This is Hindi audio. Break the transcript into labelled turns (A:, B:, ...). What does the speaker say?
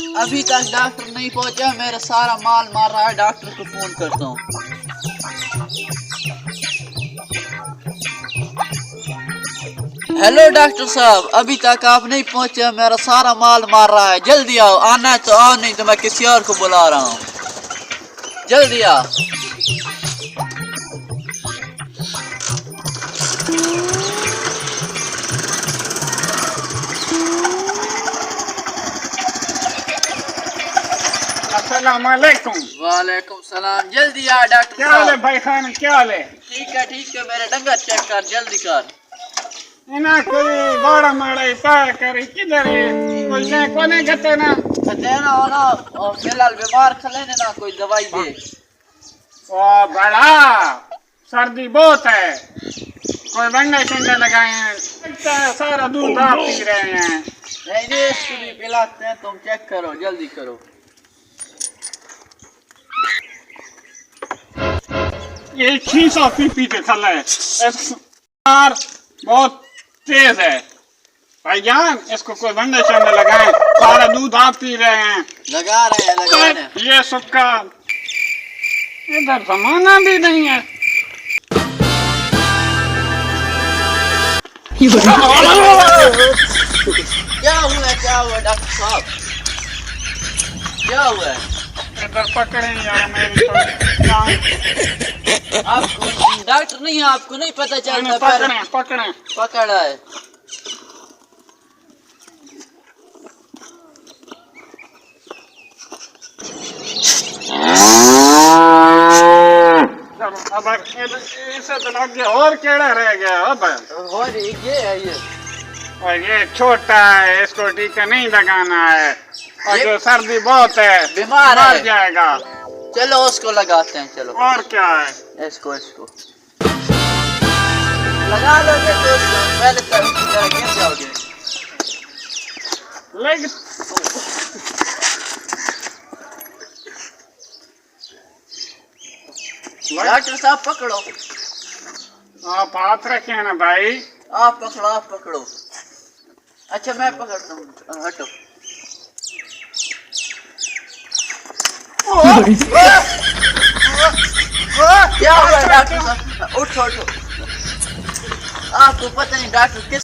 A: अभी तक डॉक्टर नहीं पहुंचा, मेरा सारा माल मार रहा है। डॉक्टर को फोन करता हूँ। हेलो डॉक्टर साहब, अभी तक आप नहीं पहुंचे, मेरा सारा माल मार रहा है। जल्दी आओ, आना है तो आओ, नहीं तो मैं किसी और को बुला रहा हूँ। जल्दी आओ।
B: अस्सलाम वालेकुम।
A: वालेकुम सलाम। जल्दी आ डॉक्टर
B: क्या हाल है
A: साहब।
B: भाई खान, क्या हाल है?
A: ठीक है मेरे डंगर चेक कर, जल्दी कर।
B: इना कोई बड़ा माड़ा पाया करे किधर है? कोई ने कोने गते ना
A: देना हो ना, और फिलहाल बीमार खले ने ना, कोई दवाई दे।
B: ओ बड़ा सर्दी बहुत है, कोई बंडे शंडे लगाए हैं, लगता है सारा दूध आप पी रहे हैं।
A: नहीं नहीं, इसको भी पिलाते हैं, तुम चेक करो, जल्दी करो।
B: ये खीसा पी के खला है, यार बहुत तेज है भाईजान, इसको कोई बंडे शंडे लगाए, सारा दूध आप पी रहे हैं।
A: लगा रहे हैं।
B: ये सबका इधर जमाना भी नहीं है।
A: क्या हुआ डॉक्टर साहब, क्या हुआ है?
B: इधर पकड़े यार मेरी जान।
A: आपको डॉक्टर नहीं है, आपको नहीं पता चलता?
B: पकड़े
A: पकड़ा है।
B: अब इसे तो लग गया, और केड़ा रह गया अब?
A: और ये है ये।
B: और ये छोटा है, इसको टीका नहीं लगाना है, और जो सर्दी बहुत है
A: बीमार
B: मर जाएगा।
A: चलो उसको लगाते हैं, चलो।
B: और क्या है?
A: इसको लगा लोगे तो पहले तक गिर जाओगे।
B: लेकिन
A: डॉक्टर साहब पकड़ो।
B: आप हाथ रखे हैं ना भाई।
A: आप पकड़ो। अच्छा मैं पकड़ता हूँ, हटो। क्या हुआ डॉक्टर साहब? उठो। आपको पता नहीं डॉक्टर किस